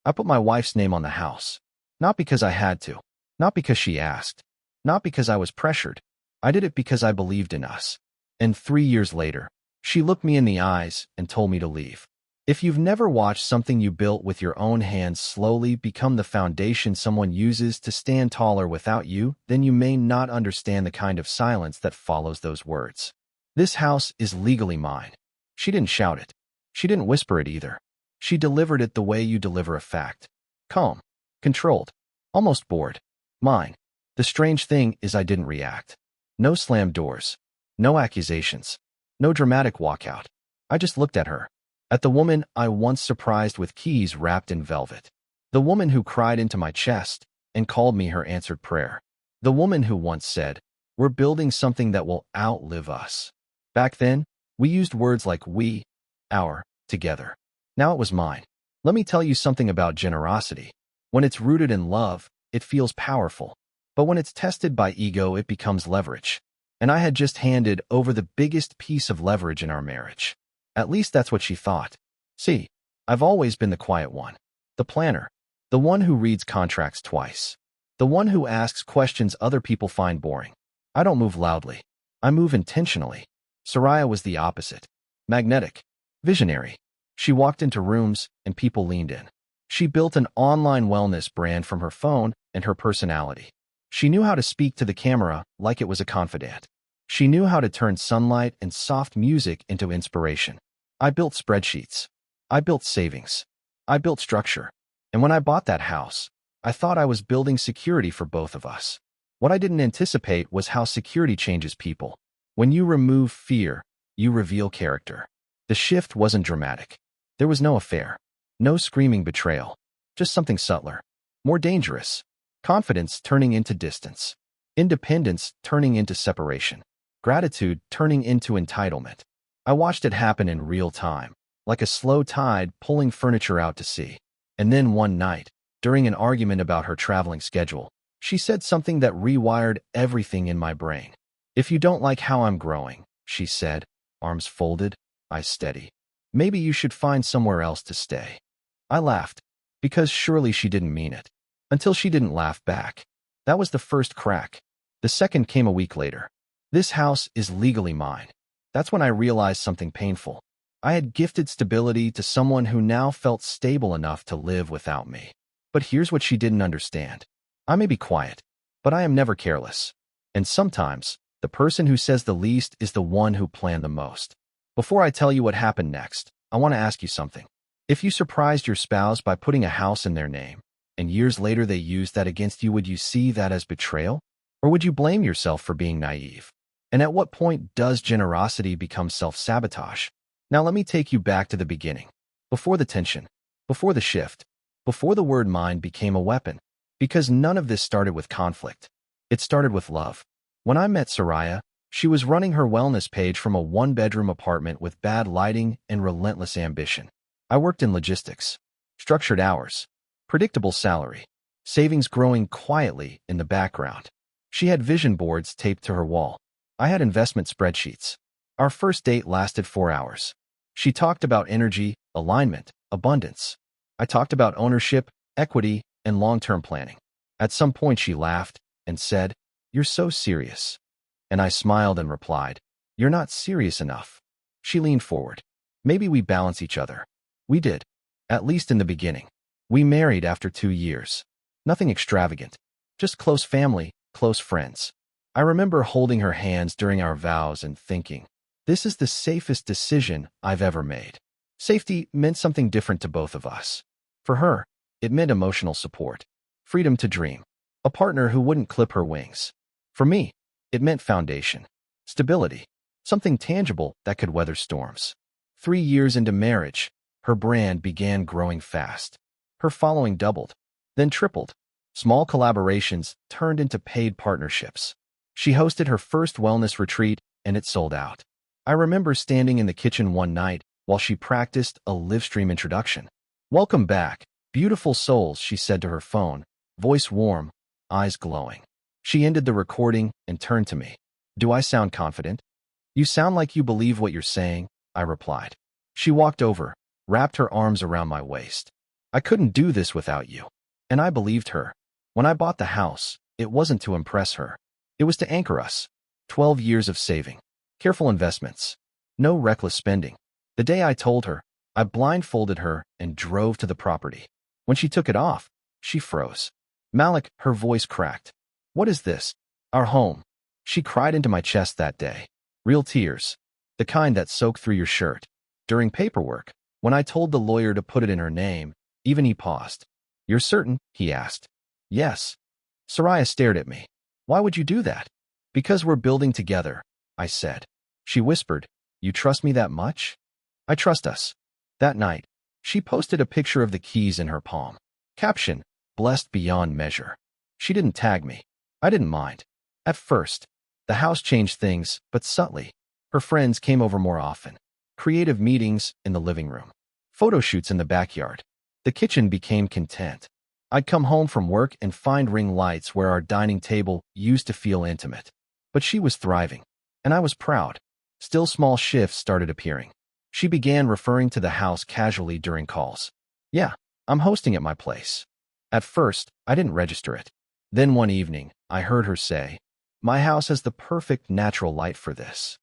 I put my wife's name on the house. Not because I had to. Not because she asked. Not because I was pressured. I did it because I believed in us. And 3 years later, she looked me in the eyes and told me to leave. If you've never watched something you built with your own hands slowly become the foundation someone uses to stand taller without you, then you may not understand the kind of silence that follows those words. This house is legally mine. She didn't shout it. She didn't whisper it either. She delivered it the way you deliver a fact. Calm, controlled, almost bored. Mine. The strange thing is I didn't react. No slammed doors. No accusations. No dramatic walkout. I just looked at her. At the woman I once surprised with keys wrapped in velvet. The woman who cried into my chest and called me her answered prayer. The woman who once said, "We're building something that will outlive us." Back then, we used words like we, our, together. Now it was mine. Let me tell you something about generosity. When it's rooted in love, it feels powerful. But when it's tested by ego, it becomes leverage. And I had just handed over the biggest piece of leverage in our marriage. At least that's what she thought. See, I've always been the quiet one. The planner. The one who reads contracts twice. The one who asks questions other people find boring. I don't move loudly. I move intentionally. Soraya was the opposite. Magnetic. Visionary. She walked into rooms and people leaned in. She built an online wellness brand from her phone and her personality. She knew how to speak to the camera like it was a confidant. She knew how to turn sunlight and soft music into inspiration. I built spreadsheets. I built savings. I built structure. And when I bought that house, I thought I was building security for both of us. What I didn't anticipate was how security changes people. When you remove fear, you reveal character. The shift wasn't dramatic. There was no affair. No screaming betrayal. Just something subtler. More dangerous. Confidence turning into distance. Independence turning into separation. Gratitude turning into entitlement. I watched it happen in real time, like a slow tide pulling furniture out to sea. And then one night, during an argument about her traveling schedule, she said something that rewired everything in my brain. "If you don't like how I'm growing," she said, arms folded, eyes steady, "maybe you should find somewhere else to stay." I laughed, because surely she didn't mean it. Until she didn't laugh back. That was the first crack. The second came a week later. "This house is legally mine." That's when I realized something painful. I had gifted stability to someone who now felt stable enough to live without me. But here's what she didn't understand. I may be quiet, but I am never careless. And sometimes, the person who says the least is the one who planned the most. Before I tell you what happened next, I want to ask you something. If you surprised your spouse by putting a house in their name, and years later they used that against you, would you see that as betrayal? Or would you blame yourself for being naive? And at what point does generosity become self-sabotage? Now let me take you back to the beginning. Before the tension, before the shift, before the word mine became a weapon. Because none of this started with conflict. It started with love. When I met Soraya, she was running her wellness page from a one-bedroom apartment with bad lighting and relentless ambition. I worked in logistics. Structured hours. Predictable salary. Savings growing quietly in the background. She had vision boards taped to her wall. I had investment spreadsheets. Our first date lasted 4 hours. She talked about energy, alignment, abundance. I talked about ownership, equity, and long-term planning. At some point she laughed and said, "You're so serious." And I smiled and replied, "You're not serious enough." She leaned forward. "Maybe we balance each other." We did. At least in the beginning. We married after 2 years. Nothing extravagant. Just close family, close friends. I remember holding her hands during our vows and thinking, this is the safest decision I've ever made. Safety meant something different to both of us. For her, it meant emotional support, freedom to dream, a partner who wouldn't clip her wings. For me, it meant foundation, stability, something tangible that could weather storms. 3 years into marriage, her brand began growing fast. Her following doubled, then tripled. Small collaborations turned into paid partnerships. She hosted her first wellness retreat, and it sold out. I remember standing in the kitchen one night while she practiced a live stream introduction. "Welcome back, beautiful souls," she said to her phone, voice warm, eyes glowing. She ended the recording and turned to me. "Do I sound confident?" "You sound like you believe what you're saying," I replied. She walked over, wrapped her arms around my waist. I couldn't do this without you. And I believed her. When I bought the house, it wasn't to impress her. It was to anchor us. 12 years of saving. Careful investments. No reckless spending. The day I told her, I blindfolded her and drove to the property. When she took it off, she froze. Malik, her voice cracked. What is this? Our home. She cried into my chest that day. Real tears. The kind that soak through your shirt. During paperwork, when I told the lawyer to put it in her name, even he paused. You're certain? He asked. Yes. Soraya stared at me. Why would you do that? Because we're building together, I said. She whispered, You trust me that much? I trust us. That night, she posted a picture of the keys in her palm. Caption, blessed beyond measure. She didn't tag me. I didn't mind. At first, the house changed things, but subtly. Her friends came over more often. Creative meetings in the living room. Photo shoots in the backyard. The kitchen became content. I'd come home from work and find ring lights where our dining table used to feel intimate. But she was thriving, and I was proud. Still small shifts started appearing. She began referring to the house casually during calls. Yeah, I'm hosting at my place. At first, I didn't register it. Then one evening, I heard her say, My house has the perfect natural light for this.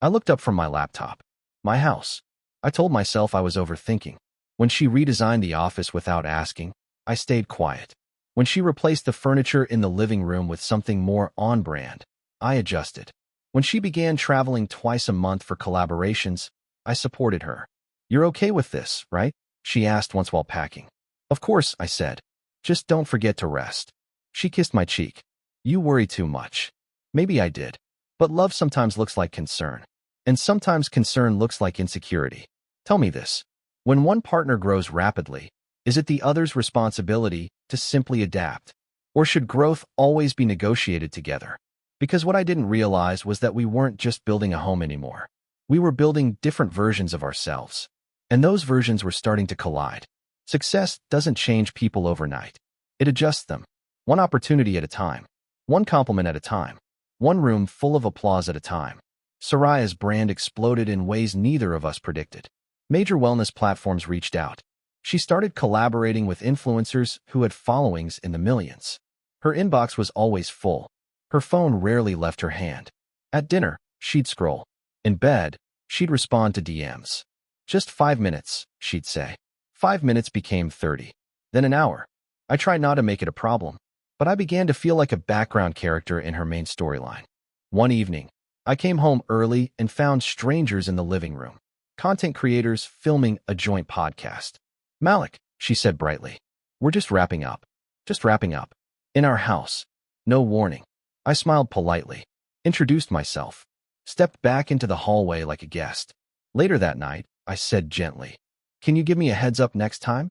I looked up from my laptop. My house. I told myself I was overthinking. When she redesigned the office without asking, I stayed quiet. When she replaced the furniture in the living room with something more on-brand, I adjusted. When she began traveling twice a month for collaborations, I supported her. You're okay with this, right? She asked once while packing. Of course, I said. Just don't forget to rest. She kissed my cheek. You worry too much. Maybe I did. But love sometimes looks like concern. And sometimes concern looks like insecurity. Tell me this. When one partner grows rapidly, is it the other's responsibility to simply adapt? Or should growth always be negotiated together? Because what I didn't realize was that we weren't just building a home anymore. We were building different versions of ourselves. And those versions were starting to collide. Success doesn't change people overnight. It adjusts them. One opportunity at a time. One compliment at a time. One room full of applause at a time. Soraya's brand exploded in ways neither of us predicted. Major wellness platforms reached out. She started collaborating with influencers who had followings in the millions. Her inbox was always full. Her phone rarely left her hand. At dinner, she'd scroll. In bed, she'd respond to DMs. Just 5 minutes, she'd say. 5 minutes became 30. Then an hour. I tried not to make it a problem, but I began to feel like a background character in her main storyline. One evening, I came home early and found strangers in the living room. Content creators filming a joint podcast. Malik, she said brightly. We're just wrapping up. Just wrapping up. In our house. No warning. I smiled politely. Introduced myself. Stepped back into the hallway like a guest. Later that night, I said gently, Can you give me a heads up next time?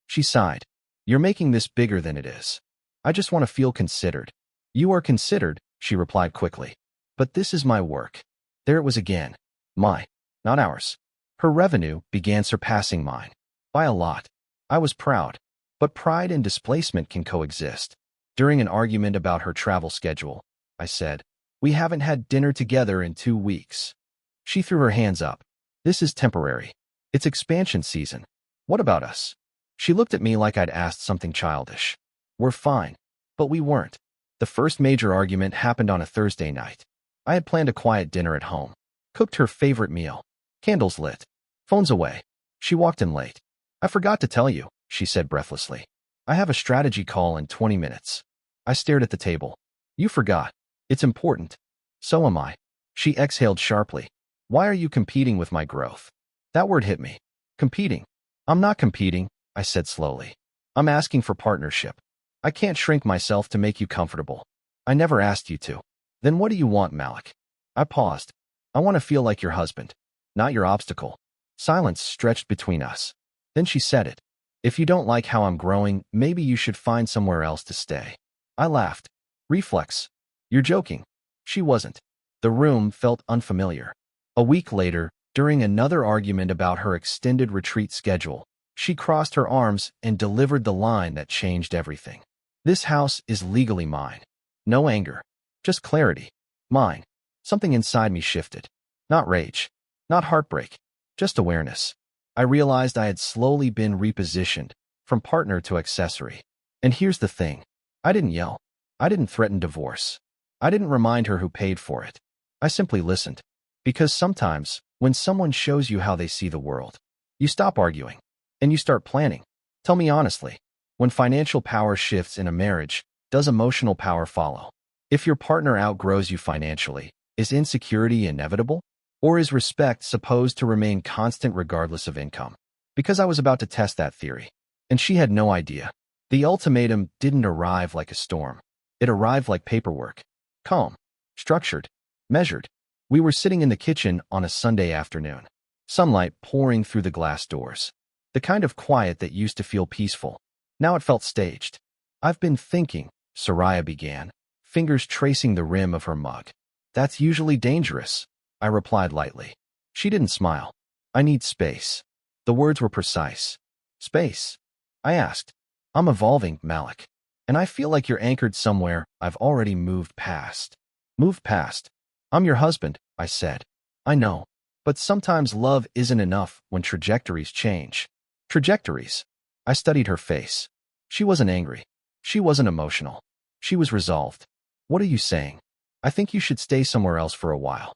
She sighed. You're making this bigger than it is. I just want to feel considered. You are considered, she replied quickly. But this is my work. There it was again. My, not ours. Her revenue began surpassing mine. By a lot. I was proud. But pride and displacement can coexist. During an argument about her travel schedule, I said, We haven't had dinner together in 2 weeks. She threw her hands up. This is temporary. It's expansion season. What about us? She looked at me like I'd asked something childish. We're fine. But we weren't. The first major argument happened on a Thursday night. I had planned a quiet dinner at home. Cooked her favorite meal. Candles lit. Phones away. She walked in late. I forgot to tell you, she said breathlessly. I have a strategy call in 20 minutes. I stared at the table. You forgot. It's important. So am I. She exhaled sharply. Why are you competing with my growth? That word hit me. Competing. I'm not competing, I said slowly. I'm asking for partnership. I can't shrink myself to make you comfortable. I never asked you to. Then what do you want, Malik? I paused. I want to feel like your husband, not your obstacle. Silence stretched between us. Then she said it. If you don't like how I'm growing, maybe you should find somewhere else to stay. I laughed. Reflex. You're joking. She wasn't. The room felt unfamiliar. A week later, during another argument about her extended retreat schedule, she crossed her arms and delivered the line that changed everything. This house is legally mine. No anger. Just clarity. Mine. Something inside me shifted. Not rage. Not heartbreak. Just awareness. I realized I had slowly been repositioned from partner to accessory. And here's the thing. I didn't yell. I didn't threaten divorce. I didn't remind her who paid for it. I simply listened. Because sometimes, when someone shows you how they see the world, you stop arguing and you start planning. Tell me honestly, when financial power shifts in a marriage, does emotional power follow? If your partner outgrows you financially, is insecurity inevitable? Or is respect supposed to remain constant regardless of income? Because I was about to test that theory, and she had no idea. The ultimatum didn't arrive like a storm. It arrived like paperwork. Calm, structured, measured. We were sitting in the kitchen on a Sunday afternoon, sunlight pouring through the glass doors. The kind of quiet that used to feel peaceful. Now it felt staged. I've been thinking, Soraya began, fingers tracing the rim of her mug. That's usually dangerous, I replied lightly. She didn't smile. I need space. The words were precise. Space? I asked. I'm evolving, Malik. And I feel like you're anchored somewhere I've already moved past. Moved past? I'm your husband, I said. I know. But sometimes love isn't enough when trajectories change. Trajectories? I studied her face. She wasn't angry. She wasn't emotional. She was resolved. What are you saying? I think you should stay somewhere else for a while.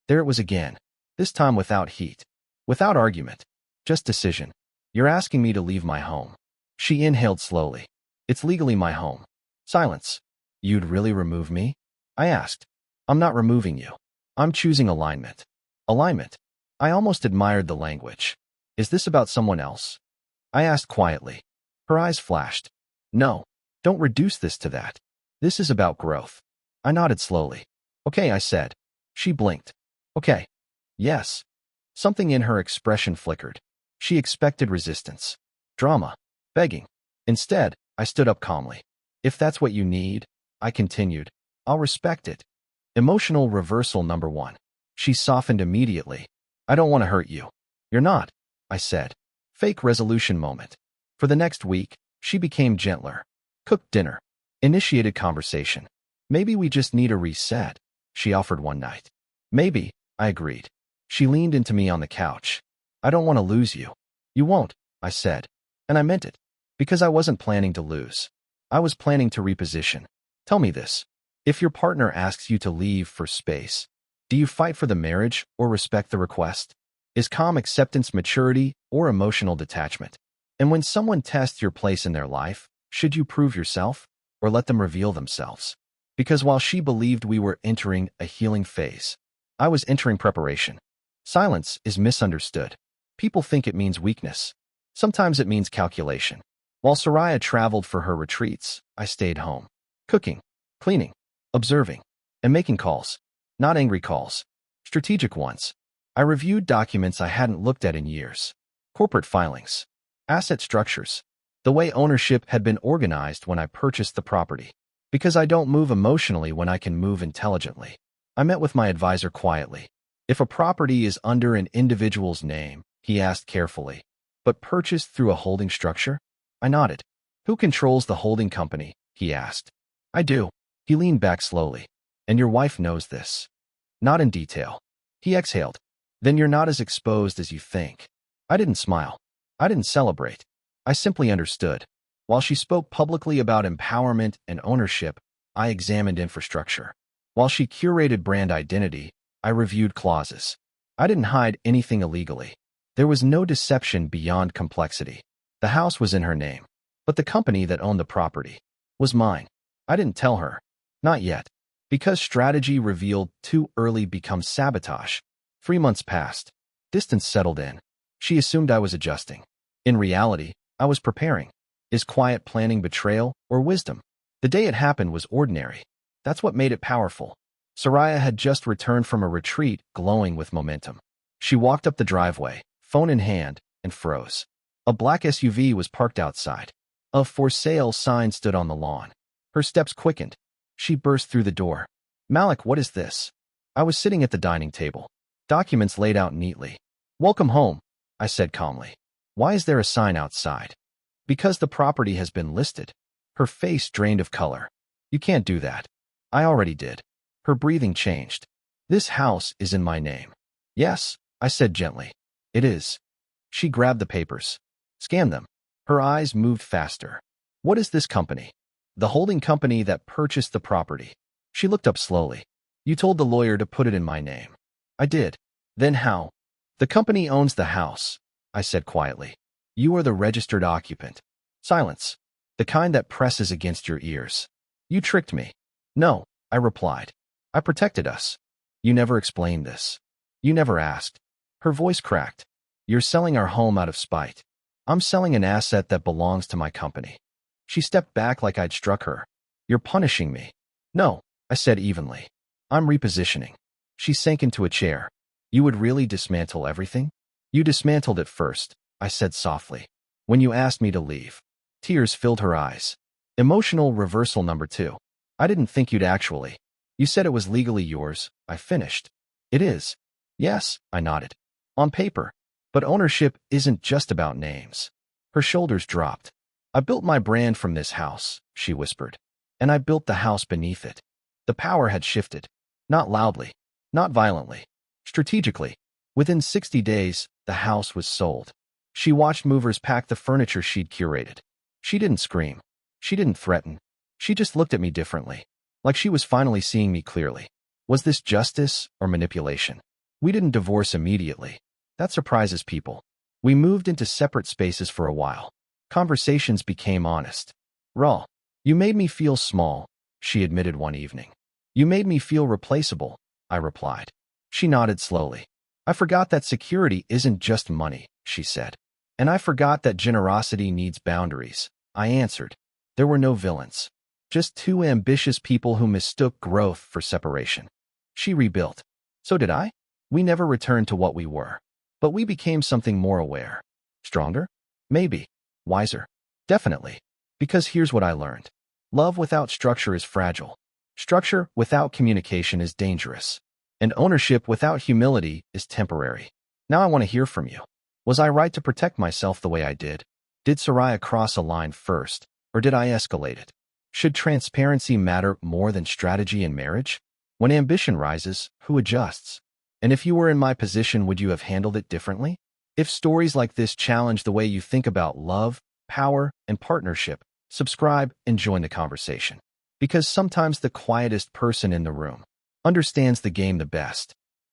There it was again. This time without heat. Without argument. Just decision. You're asking me to leave my home. She inhaled slowly. It's legally my home. Silence. You'd really remove me? I asked. I'm not removing you. I'm choosing alignment. Alignment. I almost admired the language. Is this about someone else? I asked quietly. Her eyes flashed. No. Don't reduce this to that. This is about growth. I nodded slowly. Okay, I said. She blinked. Okay. Yes. Something in her expression flickered. She expected resistance. Drama. Begging. Instead, I stood up calmly. If that's what you need, I continued, I'll respect it. Emotional reversal number 1. She softened immediately. I don't want to hurt you. You're not, I said. Fake resolution moment. For the next week, she became gentler. Cooked dinner. Initiated conversation. Maybe we just need a reset, she offered one night. Maybe, I agreed. She leaned into me on the couch. I don't want to lose you. You won't, I said. And I meant it. Because I wasn't planning to lose. I was planning to reposition. Tell me this. If your partner asks you to leave for space, do you fight for the marriage or respect the request? Is calm acceptance maturity or emotional detachment? And when someone tests your place in their life, should you prove yourself or let them reveal themselves? Because while she believed we were entering a healing phase, I was entering preparation. Silence is misunderstood. People think it means weakness. Sometimes it means calculation. While Soraya traveled for her retreats, I stayed home. Cooking, cleaning, observing, and making calls. Not angry calls. Strategic ones. I reviewed documents I hadn't looked at in years. Corporate filings. Asset structures. The way ownership had been organized when I purchased the property. Because I don't move emotionally when I can move intelligently. I met with my advisor quietly. If a property is under an individual's name, he asked carefully, but purchased through a holding structure? I nodded. Who controls the holding company? He asked. I do. He leaned back slowly. And your wife knows this. Not in detail. He exhaled. Then you're not as exposed as you think. I didn't smile. I didn't celebrate. I simply understood. While she spoke publicly about empowerment and ownership, I examined infrastructure. While she curated brand identity, I reviewed clauses. I didn't hide anything illegally. There was no deception beyond complexity. The house was in her name, but the company that owned the property was mine. I didn't tell her. Not yet. Because strategy revealed too early becomes sabotage. 3 months passed. Distance settled in. She assumed I was adjusting. In reality, I was preparing. Is quiet planning betrayal or wisdom? The day it happened was ordinary. That's what made it powerful. Soraya had just returned from a retreat, glowing with momentum. She walked up the driveway, phone in hand, and froze. A black SUV was parked outside. A for sale sign stood on the lawn. Her steps quickened. She burst through the door. Malik, what is this? I was sitting at the dining table. Documents laid out neatly. Welcome home, I said calmly. Why is there a sign outside? Because the property has been listed. Her face drained of color. You can't do that. I already did. Her breathing changed. This house is in my name. Yes, I said gently. It is. She grabbed the papers. Scan them. Her eyes moved faster. What is this company? The holding company that purchased the property. She looked up slowly. You told the lawyer to put it in my name. I did. Then how? The company owns the house, I said quietly. You are the registered occupant. Silence. The kind that presses against your ears. You tricked me. No, I replied. I protected us. You never explained this. You never asked. Her voice cracked. You're selling our home out of spite. I'm selling an asset that belongs to my company. She stepped back like I'd struck her. You're punishing me. No, I said evenly. I'm repositioning. She sank into a chair. You would really dismantle everything? You dismantled it first, I said softly. When you asked me to leave. Tears filled her eyes. Emotional reversal number 2. I didn't think you'd actually. You said it was legally yours, I finished. It is. Yes, I nodded. On paper. But ownership isn't just about names. Her shoulders dropped. I built my brand from this house, she whispered. And I built the house beneath it. The power had shifted. Not loudly. Not violently. Strategically. Within 60 days, the house was sold. She watched movers pack the furniture she'd curated. She didn't scream. She didn't threaten. She just looked at me differently. Like she was finally seeing me clearly. Was this justice or manipulation? We didn't divorce immediately. That surprises people. We moved into separate spaces for a while. Conversations became honest. Raw. You made me feel small, she admitted one evening. You made me feel replaceable, I replied. She nodded slowly. I forgot that security isn't just money, she said. And I forgot that generosity needs boundaries, I answered. There were no villains. Just two ambitious people who mistook growth for separation. She rebuilt. So did I. We never returned to what we were. But we became something more aware. Stronger? Maybe. Wiser? Definitely. Because here's what I learned. Love without structure is fragile. Structure without communication is dangerous. And ownership without humility is temporary. Now I want to hear from you. Was I right to protect myself the way I did? Did Soraya cross a line first, or did I escalate it? Should transparency matter more than strategy in marriage? When ambition rises, who adjusts? And if you were in my position, would you have handled it differently? If stories like this challenge the way you think about love, power, and partnership, subscribe and join the conversation. Because sometimes the quietest person in the room understands the game the best.